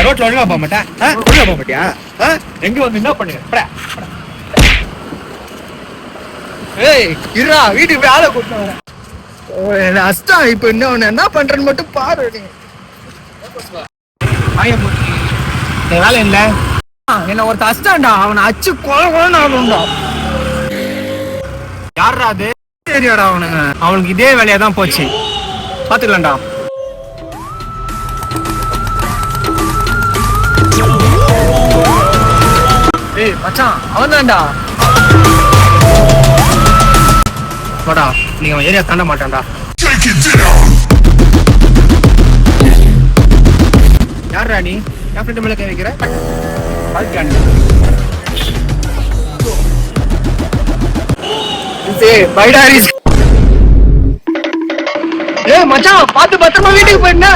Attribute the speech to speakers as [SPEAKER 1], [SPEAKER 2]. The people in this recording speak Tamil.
[SPEAKER 1] ரோட்ல ஒழுங்கா போக மாட்டேன். ஒழுங்கா போக மாட்டியா? எங்க வந்து என்ன பண்ணுங்க? ஏய் இருடா, வீட்டுக்கு போய் ஆளை கூட்டு வரேன். அஸ்தா இப்ப என்ன பண்றேன்னு மட்டும் பாரு. நீ வேலை இல்ல, என்ன ஒருத்த அஸ்தான்டா, அவனை அச்சு கொலை ஆகணும்டா. யாரா அது? தெரியாடா அவனுங்க, அவனுக்கு இதே வேலையா தான் போச்சு. பாத்துக்கலாம்டா. ஏய் மச்சான், அவன் தான்டா. வாடா, நீங்க அவன் ஏரியா தாண்ட மாட்டான்டா. யாரா நீ? என் ஃப்ரெண்ட் மேல கை வைக்கிற? ஏய் மச்சான், பார்த்து பத்திரமா வீட்டுக்கு போயிடுனா.